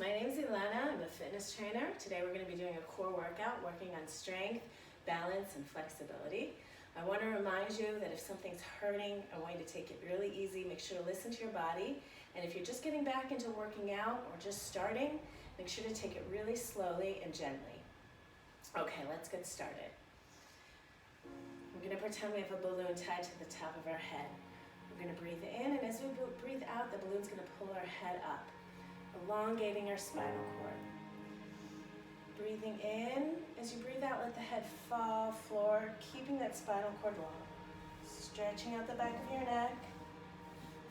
My name is Ilana. I'm a fitness trainer. Today we're going to be doing a core workout working on strength, balance, and flexibility. I want to remind you that if something's hurting, I want you to take it really easy. Make sure to listen to your body. And if you're just getting back into working out or just starting, make sure to take it really slowly and gently. Okay, let's get started. We're going to pretend we have a balloon tied to the top of our head. We're going to breathe in, and as we breathe out, the balloon's going to pull our head up, elongating our spinal cord. Breathing in, as you breathe out, let the head fall forward, keeping that spinal cord long. Stretching out the back of your neck,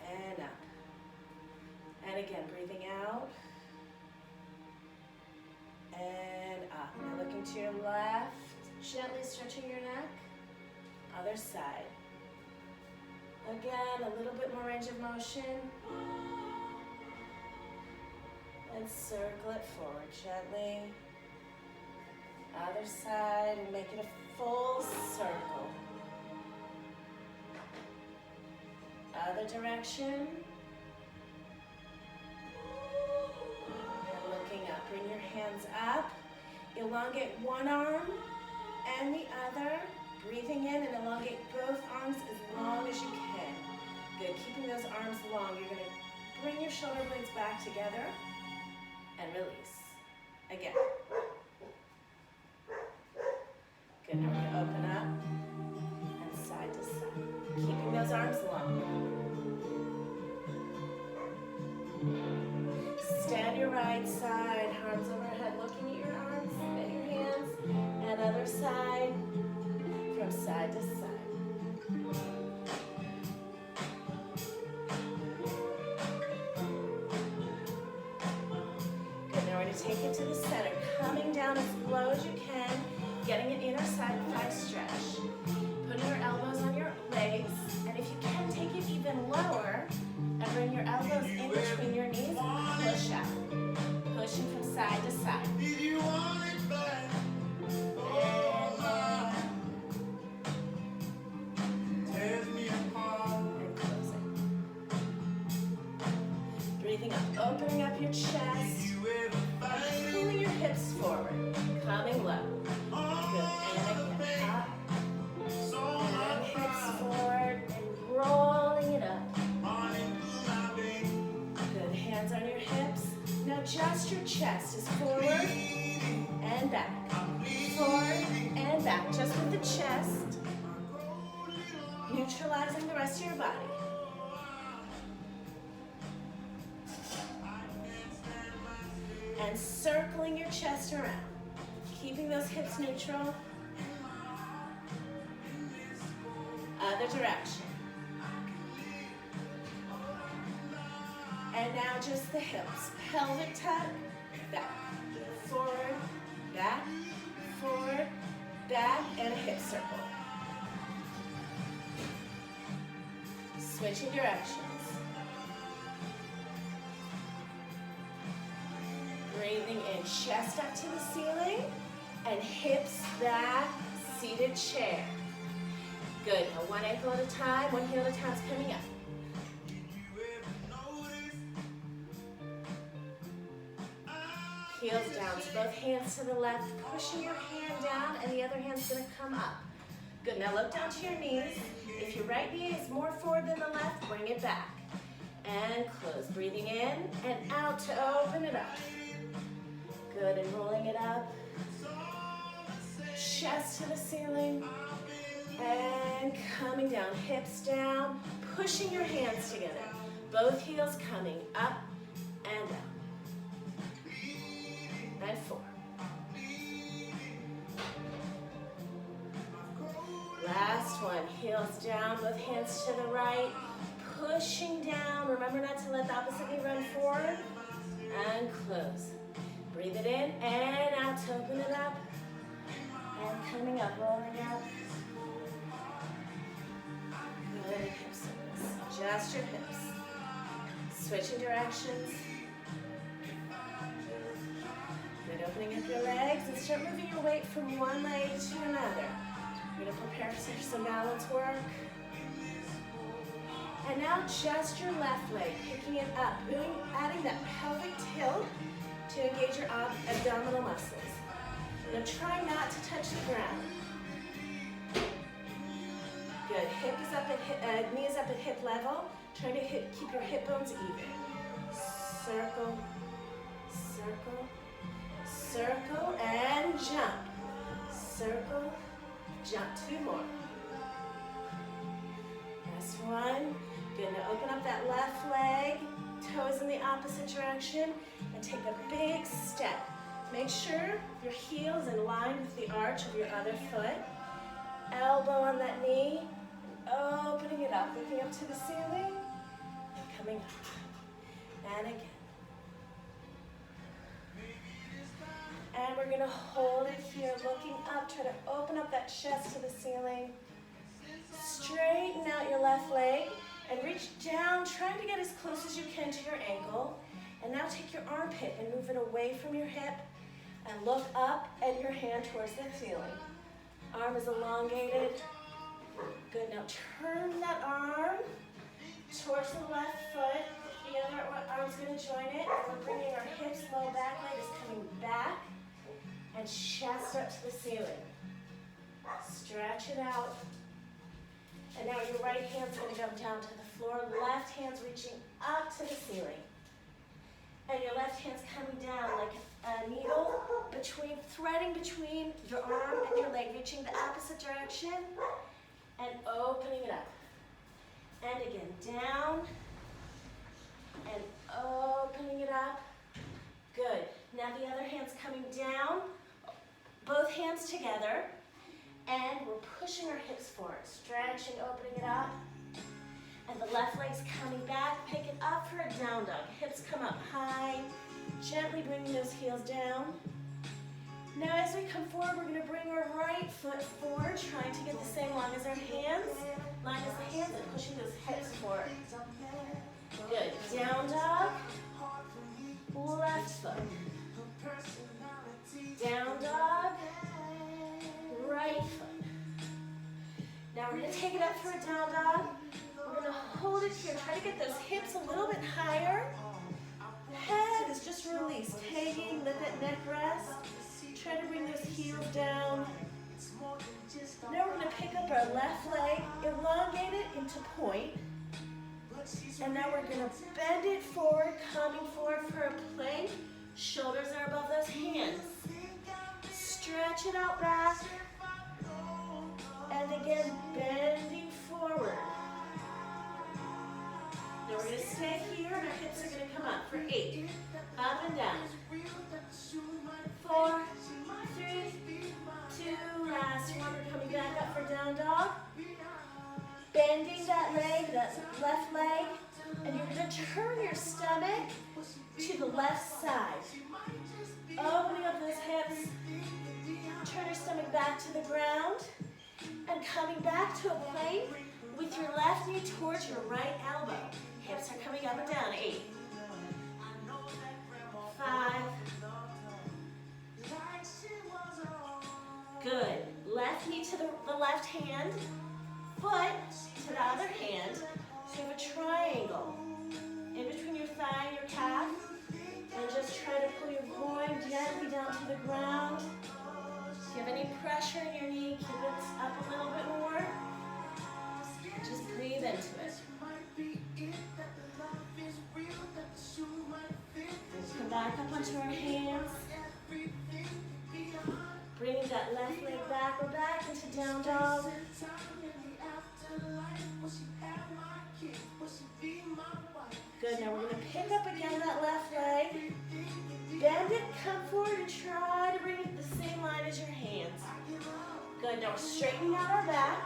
and up. And again, breathing out, and up. Now looking to your left, gently stretching your neck. Other side. Again, a little bit more range of motion. And circle it forward gently. Other side, and make it a full circle. Other direction. And looking up, bring your hands up. Elongate one arm and the other. Breathing in and elongate both arms as long as you can. Good, keeping those arms long. You're going to bring your shoulder blades back together and release. Again. Good, now we're going to open up and side to side. Keeping those arms long. Stand your right side, arms overhead, looking at your arms, at your hands, and other side. From side to side. Good, now we're going to take it to the center, coming down as low as you can, getting an inner side thigh stretch. Putting your elbows on your legs, and if you can, take it even lower, and bring your elbows in between your knees and push out. Pushing from side to side. Breathing up, opening up your chest, and pulling your hips forward, coming low. Good, and again, up, and hips forward, and rolling it up. Good, hands on your hips. Now just your chest is forward and back, forward and back, just with the chest, neutralizing the rest of your body. And circling your chest around, keeping those hips neutral. Other direction. And now just the hips. Pelvic tuck, back, forward, back, and a hip circle. Switching directions. Breathing in, chest up to the ceiling, and hips back, seated chair. Good, now one ankle at a time, one heel at a time is coming up. Heels down, so both hands to the left, pushing your hand down, and the other hand's gonna come up. Good, now look down to your knees. If your right knee is more forward than the left, bring it back. And close, breathing in and out to open it up. Good, and rolling it up. Chest to the ceiling. And coming down, hips down, pushing your hands together. Both heels coming up and down. And 4. Last one, heels down, both hands to the right, pushing down. Remember not to let the opposite knee run forward. And close. Breathe it in and out to open it up. And coming up, rolling up. Good, hip circles. Just your hips. Switching directions. Good, opening up your legs and start moving your weight from one leg to another. You're going to prepare for some balance work. And now just your left leg, picking it up, adding that pelvic tilt your abdominal muscles. Now try not to touch the ground. Good. Hip is up at knee is up at hip level. Try to keep your hip bones even. Circle, circle, circle, and jump. Circle, jump. 2 more. Last one. Good. Now open up that left leg. Toes in the opposite direction. And take a big step. Make sure your heel is in line with the arch of your other foot. Elbow on that knee. And opening it up. Looking up to the ceiling. And coming up. And again. And we're going to hold it here, looking up. Try to open up that chest to the ceiling. Straighten out your left leg and reach down, trying to get as close as you can to your ankle. And now take your armpit and move it away from your hip and look up at your hand towards the ceiling. Arm is elongated. Good. Now turn that arm towards the left foot. The other arm's going to join it. And we're bringing our hips, low back leg is coming back. And chest up to the ceiling. Stretch it out. And now your right hand's going to come down to the floor. Left hand's reaching up to the ceiling. And your left hand's coming down like a needle, threading between your arm and your leg, reaching the opposite direction. And opening it up. And again, down. And opening it up. Good. Now the other hand's coming down. Both hands together, and we're pushing our hips forward, stretching, opening it up, and the left leg's coming back. Pick it up for a down dog. Hips come up high, gently bringing those heels down. Now as we come forward, we're going to bring our right foot forward, trying to get the same line as our hands, and pushing those hips forward. Good. Down dog, left foot. Down dog, right foot. Now we're going to take it up for a down dog. We're going to hold it here. Try to get those hips a little bit higher. Head is just released. Taking, let that neck rest. Try to bring those heels down. Now we're going to pick up our left leg, elongate it into point. And now we're going to bend it forward, coming forward for a plank. Shoulders are above those hands. Stretch it out back. And again, bending forward. Now we're going to stay here and our hips are going to come up for 8. Up and down. 4, 3, 2, last one. We're coming back up for down dog. Bending that leg, that left leg. And you're going to turn your stomach to the left side. Opening up those hips. Turn your stomach back to the ground. And coming back to a plank with your left knee towards your right elbow. Hips are coming up and down. 8. 5. Good. Left knee to the left hand. Foot to the other hand. So you have a triangle in between your thigh and your calf. And just try to pull your groin gently down to the ground. If you have any pressure in your knee, keep it up a little bit more. Just breathe into it. Come back up onto our hands. Bringing that left leg back. We're back into down dog. Good, now we're going to pick up again that left leg. Bend it, come forward, and try to bring it the same line as your hands. Good, now we're straightening out our back.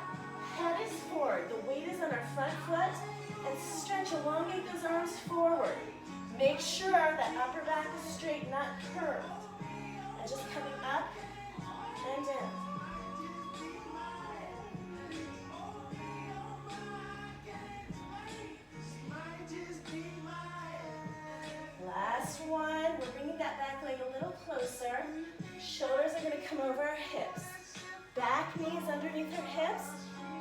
Head is forward, the weight is on our front foot. And stretch, elongate those arms forward. Make sure that upper back is straight, not curved. And just coming up and down. Last one. We're bringing that back leg a little closer. Shoulders are going to come over our hips. Back knee is underneath our hips.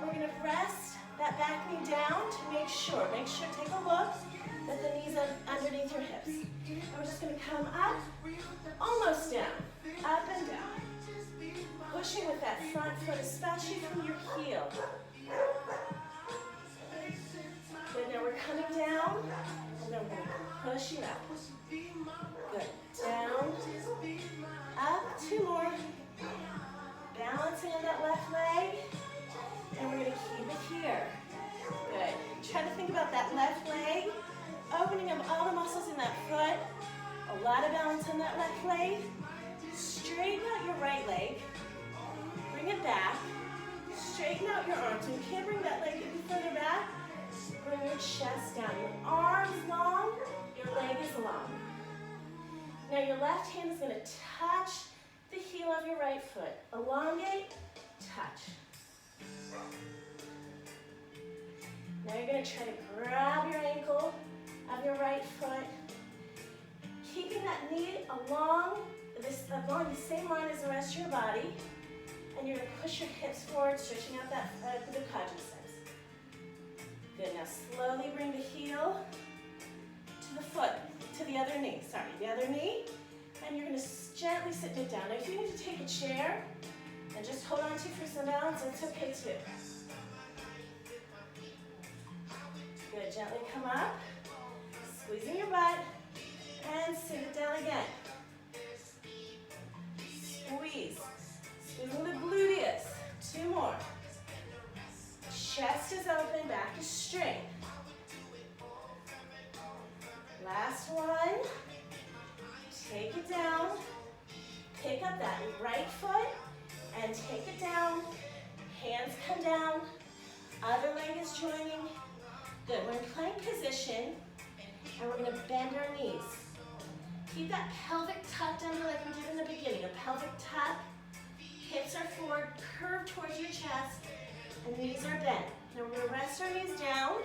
We're going to rest that back knee down to make sure, take a look that the knees are underneath your hips. And we're just going to come come up, almost down, up and down. Pushing with that front foot, especially from your heel. Good, now we're coming down, and then we're going to push it up. Good, down, up, 2 more. Balancing on that left leg, and we're going to keep it here. Good, try to think about that left leg, opening up all the muscles in that foot. A lot of balance on that left leg. Straighten out your right leg. Bring it back. Straighten out your arms. You can't bring that leg any further back. Bring your chest down. Your arms long, your leg is long. Now your left hand is going to touch the heel of your right foot. Elongate, touch. Now you're going to try to grab your ankle of your right foot, keeping that knee along the same line as the rest of your body, and you're going to push your hips forward, stretching out that foot for the quadriceps. Good, now slowly bring the heel to the foot, to the other knee, the other knee, and you're going to gently sit it down. Now if you need to take a chair and just hold on to for some balance, that's okay too. Good, gently come up, squeezing your butt, and sit it down again. Squeeze, squeezing the gluteus, 2 more. Chest is open, back is straight. Last one. Take it down. Pick up that right foot and take it down. Hands come down. Other leg is joining. Good. We're in plank position and we're going to bend our knees. Keep that pelvic tucked under like we did in the beginning. A pelvic tuck. Hips are forward, curved towards your chest, and knees are bent. Now we're going to rest our knees down.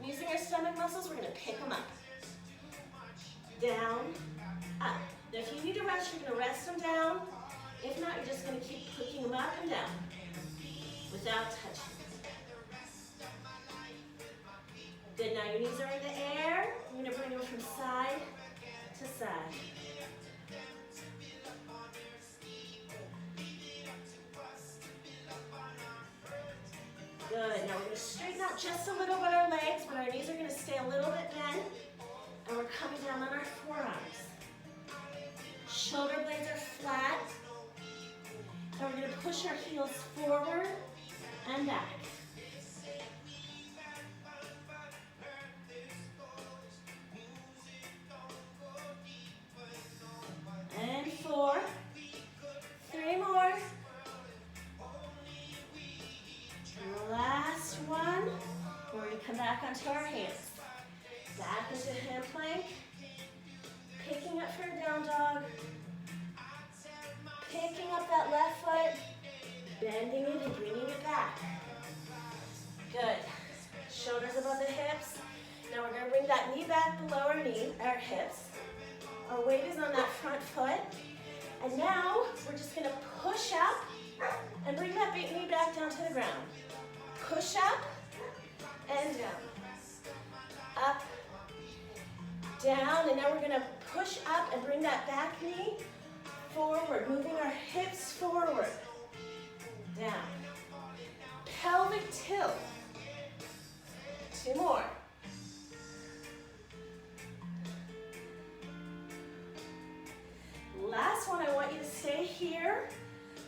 Using our stomach muscles, we're going to pick them up. Down, up. Now if you need to rest, you're going to rest them down. If not, you're just going to keep picking them up and down without touching. Good, now your knees are in the air. You're going to bring them from side to side. Good, now we're going to straighten out just a little bit our legs, but our knees are going to stay a little bit bent. And we're coming down on our forearms. Shoulder blades are flat. And we're going to push our heels forward and back. And 4. 3 more. Last one. We're going to come back onto our hands. Back into hand plank. Picking up for a down dog. Picking up that left foot. Bending it and bringing it back. Good. Shoulders above the hips. Now we're going to bring that knee back below our hips. Our weight is on that front foot. And now we're just going to push up and bring that knee back down to the ground. Push up and down. Up, down, and now we're going to push up and bring that back knee forward, moving our hips forward. Down. Pelvic tilt. 2 more. Last one, I want you to stay here.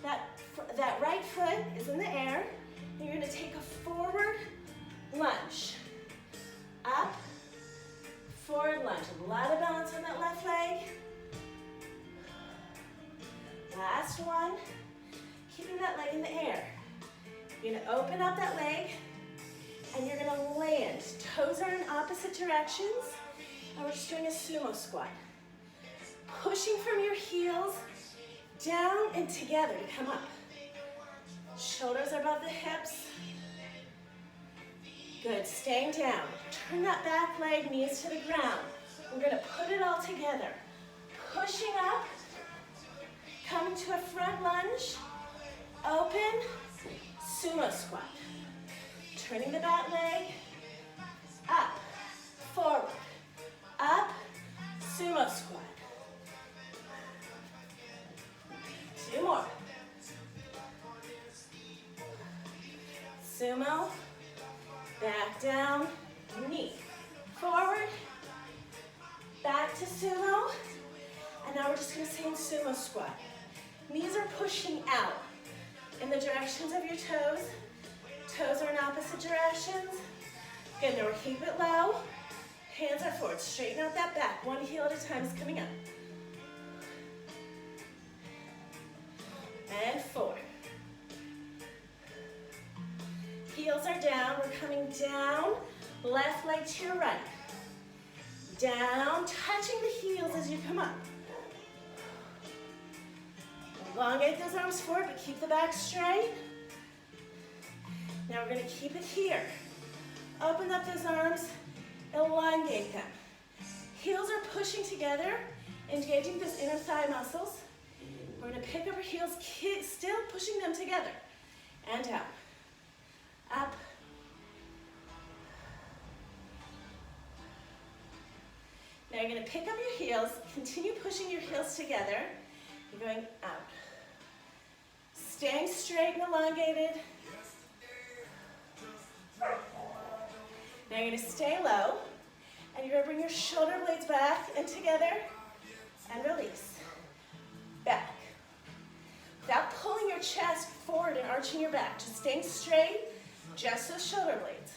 That right foot is in the air. And you're going to take a forward lunge. Up, forward lunge. A lot of balance on that left leg. Last one. Keeping that leg in the air. You're going to open up that leg and you're going to land. Toes are in opposite directions. And we're just doing a sumo squat. Pushing from your heels down and together to come up. Shoulders are above the hips. Good, staying down. Turn that back leg, knees to the ground. We're going to put it all together. Pushing up, coming to a front lunge, open, sumo squat. Turning the back leg, up, forward, up, sumo squat. sumo, back down, knee, forward, back to sumo, and now we're just gonna stay in sumo squat. Knees are pushing out in the directions of your toes. Toes are in opposite directions. Good, now we'll keep it low. Hands are forward, straighten out that back. One heel at a time is coming up. And forward. Heels are down, we're coming down. Left leg to your right. Down, touching the heels as you come up. Elongate those arms forward, but keep the back straight. Now we're gonna keep it here. Open up those arms, elongate them. Heels are pushing together, engaging those inner thigh muscles. We're gonna pick up our heels, still pushing them together. And down, up. Now you're gonna pick up your heels, continue pushing your heels together. You're going out. Staying straight and elongated. Now you're gonna stay low, and you're gonna bring your shoulder blades back and together, and release. Back. Without pulling your chest forward and arching your back, just staying straight, just those shoulder blades.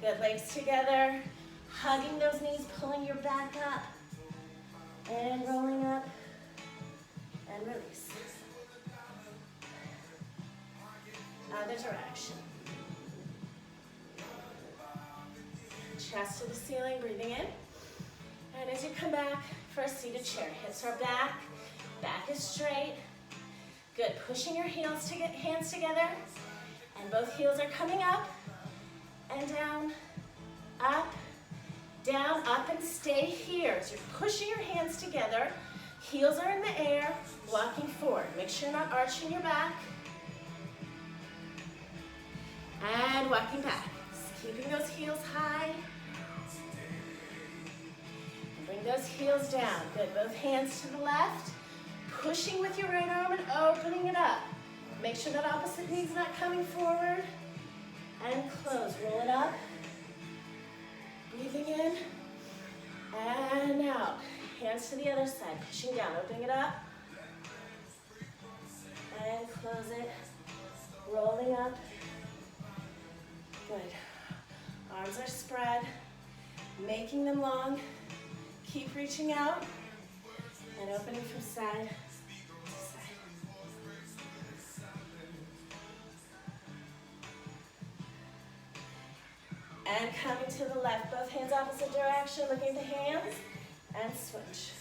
Good, legs together, hugging those knees, pulling your back up, and rolling up, and release. Other direction. Chest to the ceiling, breathing in. And as you come back for a seated chair, hips are back, back is straight. Good, pushing your heels to get hands together, and both heels are coming up, and down, up, and stay here. So you're pushing your hands together, heels are in the air, walking forward. Make sure you're not arching your back. And walking back. Just keeping those heels high. And bring those heels down. Good, both hands to the left. Pushing with your right arm and opening it up. Make sure that opposite knee's not coming forward. And close, roll it up. Breathing in. And out. Hands to the other side, pushing down, opening it up. And close it. Rolling up. Good. Arms are spread, making them long. Keep reaching out and opening from side to side. And coming to the left, both hands opposite direction, looking at the hands, and switch.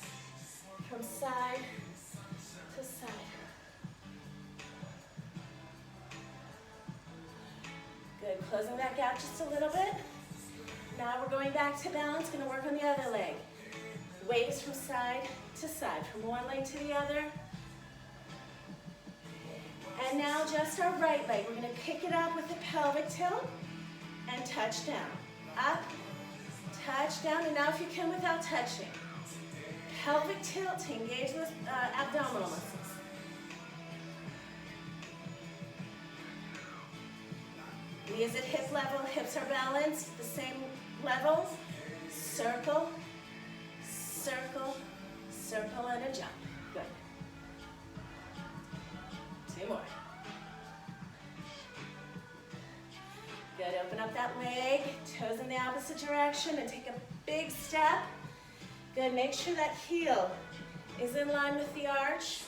From side to side. Good, closing that gap just a little bit. Now we're going back to balance, gonna work on the other leg. Waves from side to side, from one leg to the other. And now just our right leg. We're gonna pick it up with the pelvic tilt and touch down. Up, touch down, and now if you can without touching. Pelvic tilt to engage those abdominal muscles. Knees at hip level, hips are balanced, the same level. Circle, circle, circle, and a jump. Good. 2 more. Good, open up that leg, toes in the opposite direction, and take a big step. Good, make sure that heel is in line with the arch,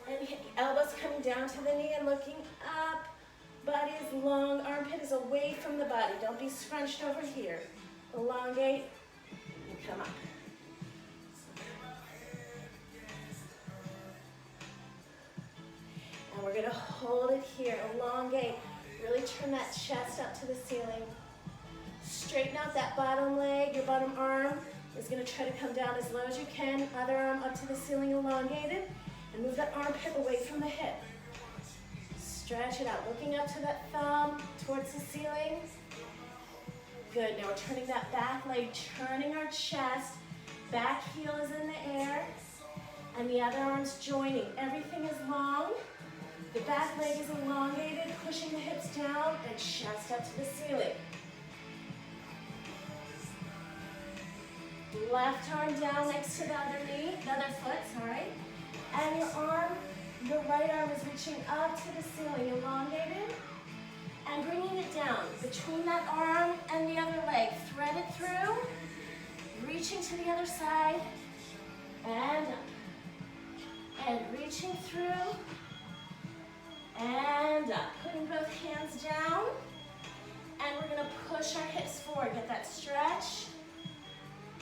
and elbows coming down to the knee and looking up. Body is long, armpit is away from the body. Don't be scrunched over here. Elongate and come up. And we're gonna hold it here, elongate. Really turn that chest up to the ceiling. Straighten out that bottom leg. Your bottom arm is gonna try to come down as low as you can. Other arm up to the ceiling, elongated. And move that armpit away from the hip. Stretch it out, looking up to that thumb towards the ceiling. Good, now we're turning that back leg, turning our chest. Back heel is in the air. And the other arm's joining. Everything is long. The back leg is elongated, pushing the hips down and chest up to the ceiling. Left arm down next to the other knee, the other foot, sorry. And your right arm is reaching up to the ceiling, elongated. And bringing it down between that arm and the other leg. Thread it through, reaching to the other side, and up. And reaching through, and up. Putting both hands down, and we're gonna push our hips forward. Get that stretch,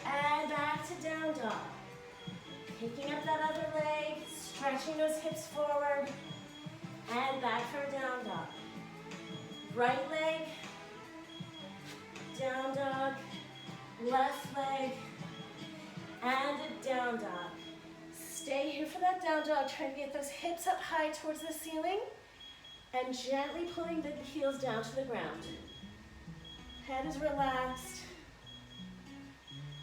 and back to down dog. Picking up that other leg, stretching those hips forward, and back for a down dog. Right leg, down dog, left leg, and a down dog. Stay here for that down dog, trying to get those hips up high towards the ceiling, and gently pulling the heels down to the ground. Head is relaxed.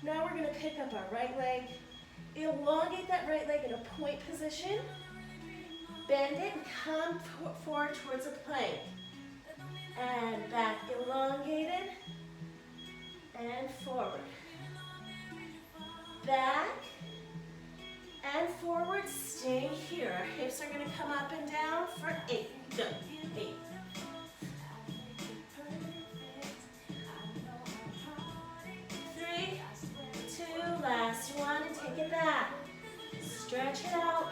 Now we're gonna pick up our right leg, elongate that right leg in a point position, bend it and come forward towards a plank. And back, elongated, and forward. Back, and forward, stay here. Our hips are gonna come up and down for 8, go, 8. 3, 2, last one, and take it back. Stretch it out.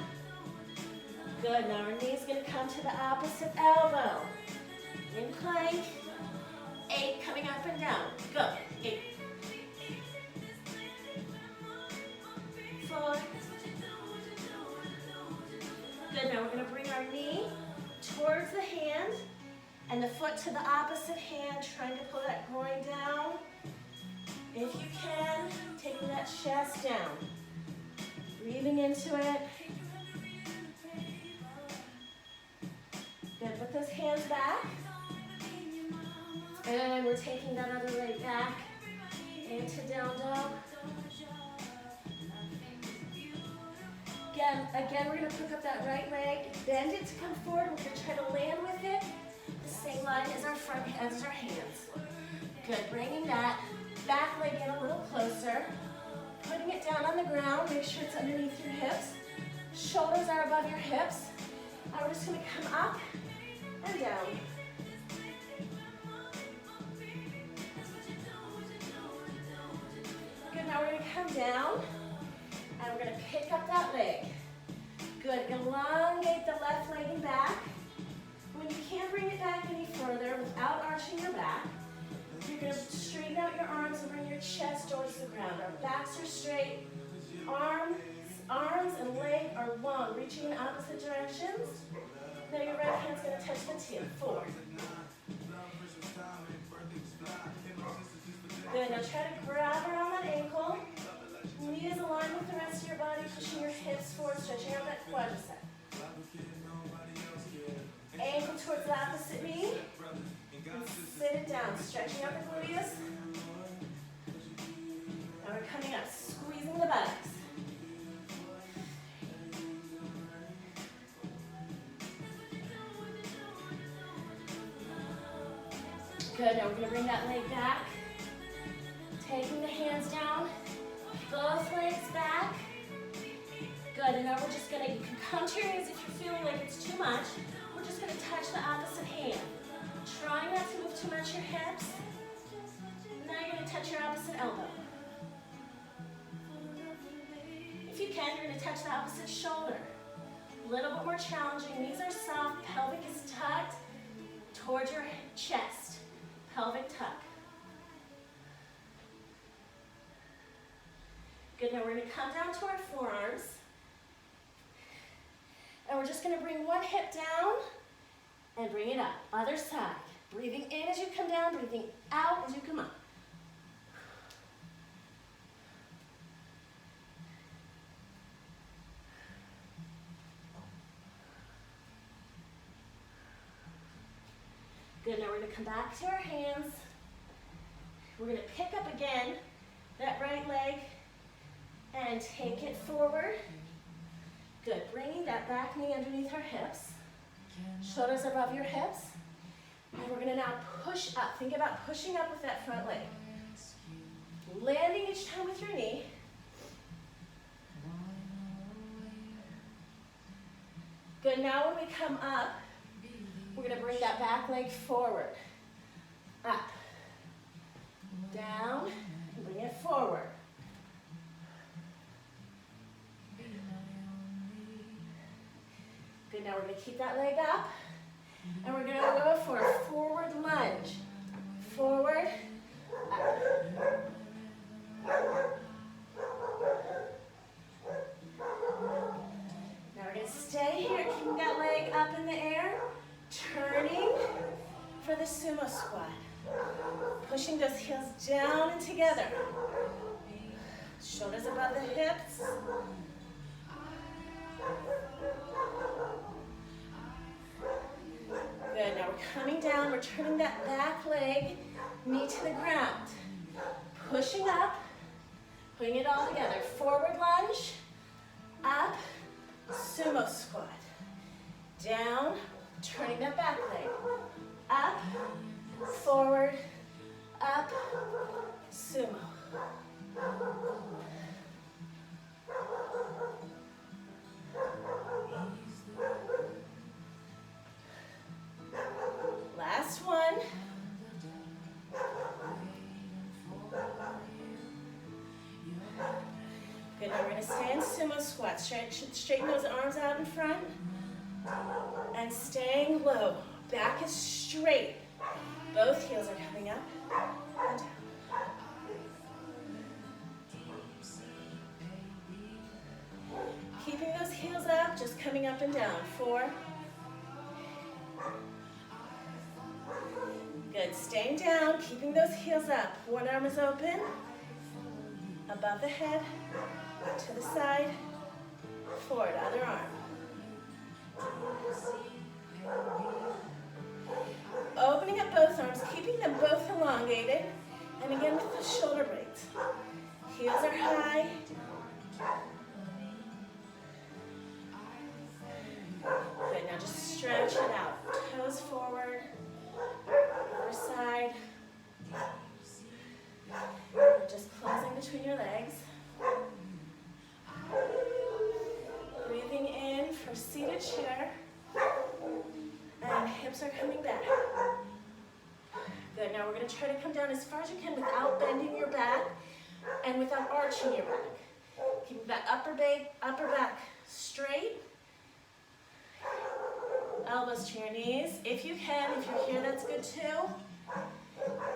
Good, now our knee's gonna come to the opposite elbow. In plank, 8, coming up and down, go, 8, 4, good, now we're gonna bring our knee towards the hand and the foot to the opposite hand, trying to pull that groin down. If you can, taking that chest down, breathing into it. Good, put those hands back. And we're taking that other leg back into down dog. Again, we're gonna pick up that right leg, bend it to come forward. We're gonna try to land with it the same line as our hands. Good, bringing that back leg in a little closer. Putting it down on the ground, make sure it's underneath your hips. Shoulders are above your hips. Now we're just gonna come up and down. Good, now we're gonna come down and we're gonna pick up that leg. Good, elongate the left leg and back. When you can't bring it back any further without arching your back, you're gonna straighten out your arms and bring your chest towards the ground. Our backs are straight, arms and leg are long, reaching in opposite directions. Now your right hand's gonna touch the tail, 4. Good, now try to grab around that ankle. Knees aligned with the rest of your body, pushing your hips forward, stretching out that quadricep. Ankle towards the opposite knee. And sit it down, stretching out the gluteus. Now we're coming up, squeezing the buttocks. Good, now we're gonna bring that leg back. Taking the hands down, both legs back. Good, and now we're just gonna, you can come to your knees if you're feeling like it's too much. We're just gonna touch the opposite hand. Try not to move too much your hips. Now you're gonna touch your opposite elbow. If you can, you're gonna touch the opposite shoulder. A little bit more challenging. Knees are soft, pelvic is tucked towards your chest. Pelvic tuck. Good, now we're gonna come down to our forearms. And we're just gonna bring one hip down and bring it up. Other side. Breathing in as you come down, breathing out as you come up. Good, now we're gonna come back to our hands. We're gonna pick up again that right leg and take it forward. Good, bringing that back knee underneath our hips. Shoulders above your hips. And we're gonna now push up. Think about pushing up with that front leg. Landing each time with your knee. Good, now when we come up, we're gonna bring that back leg forward. Up. Down, and bring it forward. Good, now we're gonna keep that leg up, and we're gonna go for a forward lunge. Forward, up. Now we're gonna stay here, keeping that leg up in the air, turning for the sumo squat. Pushing those heels down and together. Shoulders above the hips. Good, now we're coming down, we're turning that back leg, knee to the ground. Pushing up, putting it all together. Forward lunge, up, sumo squat. Down, turning that back leg. Up, forward, up, sumo. Last one. Good, now we're going to stay in sumo squat. Straighten those arms out in front. And staying low. Back is straight. Both heels are coming up and down. Keeping those heels up, just coming up and down. 4. Good, staying down, keeping those heels up. One arm is open, above the head, to the side, forward, other arm. Opening up both arms, keeping them both elongated, and again with the shoulder blades. Heels are high. Good, now just stretch it out. Toes forward, other side. Just closing between your legs. Breathing in for seated chair. And hips are coming back. Good, now we're going to try to come down as far as you can without bending your back and without arching your back. Keep that upper back straight. Elbows to your knees. If you can, if you're here, that's good too.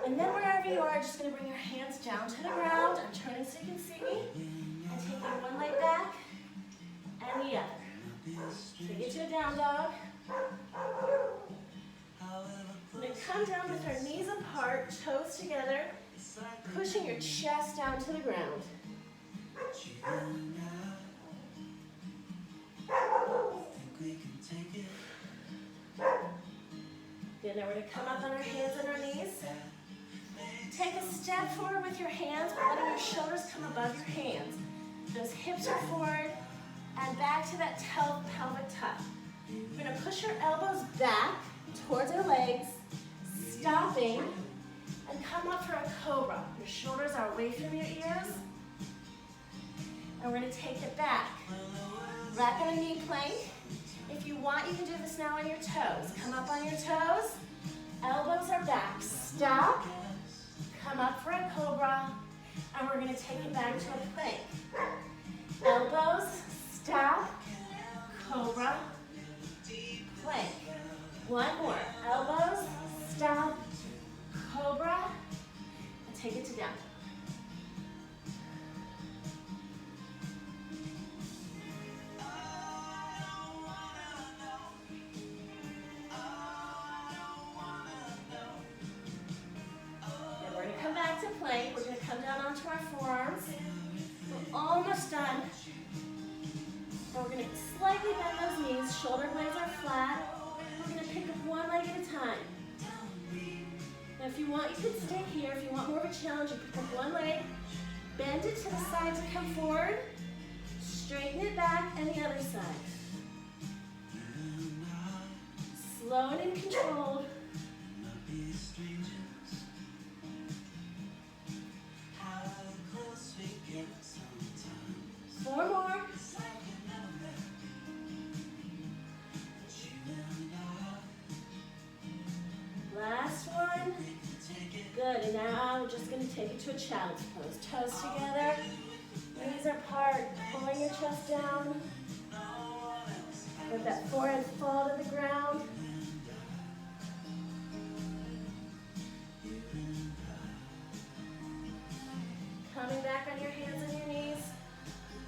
And then wherever you are, just going to bring your hands down to the ground. I'm turning so you can see me. And taking one leg back and the other. Take it to a down dog. We're going to come down with our knees apart, toes together, pushing your chest down to the ground. Good, now we're going to come up on our hands and our knees. Take a step forward with your hands, but letting your shoulders come above your hands. Those hips are forward and back to that pelvic tuck. We're going to push our elbows back towards our legs, stopping, and come up for a cobra. Your shoulders are away from your ears. And we're going to take it back. Back on a knee plank. If you want, you can do this now on your toes. Come up on your toes. Elbows are back. Stop. Come up for a cobra. And we're going to take it back to a plank. Elbows, stop, cobra, plank. One more. Elbows, stop, cobra, and take it to down. Then we're going to come back to plank. We're going to come down onto our forearms. We're almost done. And we're going to slightly bend those knees. Shoulder blades are flat. We're going to pick up one leg at a time. Now if you want, you can stay here. If you want more of a challenge, you pick up one leg, bend it to the side to come forward, straighten it back, and the other side. Slow and controlled. Four more. Last one. Good, and now we're just going to take it to a child's pose. Toes together, knees are apart, pulling your chest down. Let that forehead fall to the ground. Coming back on your hands and your knees.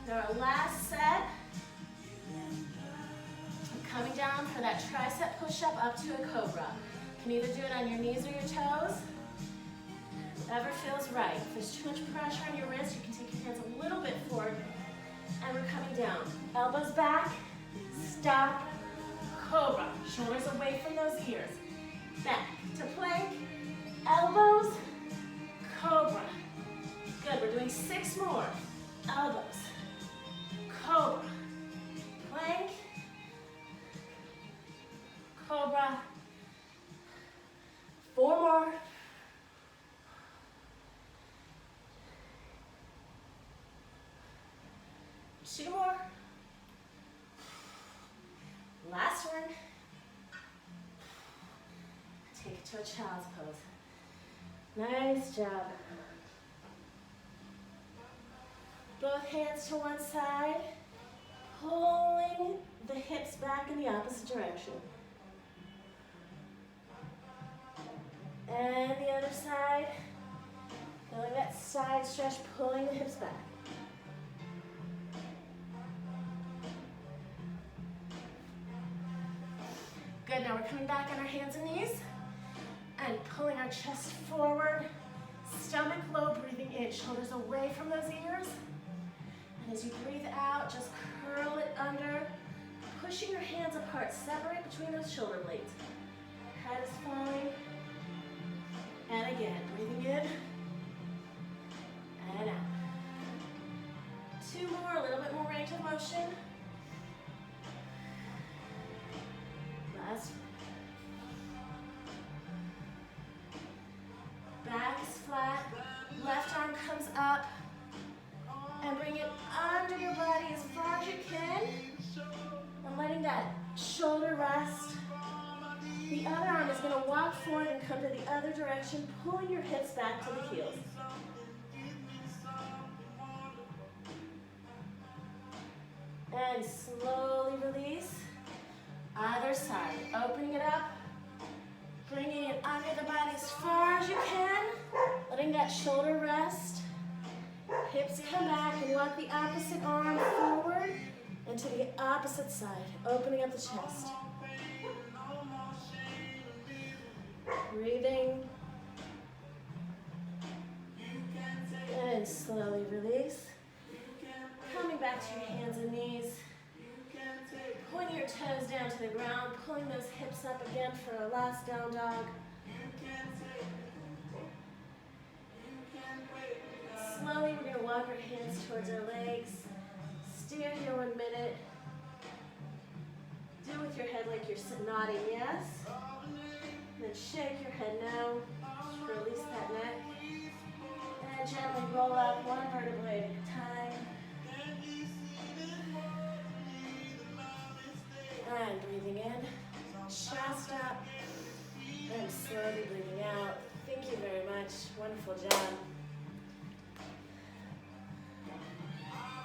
Now our last set. Coming down for that tricep push-up up to a cobra. You can either do it on your knees or your toes. Whatever feels right. If there's too much pressure on your wrist, you can take your hands a little bit forward. And we're coming down. Elbows back. Stop. Cobra. Shoulders away from those ears. Back to plank. Elbows. Cobra. Good. We're doing 6 more. Elbows. Cobra. Plank. Cobra. 4 more. Two more. Last one. Take it to a child's pose. Nice job. Both hands to one side, pulling the hips back in the opposite direction. And the other side, feeling that side stretch, pulling the hips back. Good, now we're coming back on our hands and knees and pulling our chest forward, stomach low, breathing in, shoulders away from those ears. And as you breathe out, just curl it under, pushing your hands apart, separate between those shoulder blades. Head is falling. And again, breathing in and out. 2 more, a little bit more range of motion. Last. Back is flat, left arm comes up, and bring it under your body as far as you can, and letting that shoulder rest. The other arm is going to walk forward and come to the other direction, pulling your hips back to the heels. And slowly release. Other side, opening it up, bringing it under the body as far as you can, letting that shoulder rest. Hips come back and walk the opposite arm forward and to the opposite side, opening up the chest. Breathing. And slowly release. Coming back to your hands and knees. Pointing your toes down to the ground, pulling those hips up again for our last down dog. Slowly, we're going to walk our hands towards our legs. Steer here 1 minute. Do with your head like you're nodding yes. And then shake your head no. Just release that neck. And gently roll up 1 vertebrae at a time. And breathing in, chest up, and slowly breathing out. Thank you very much.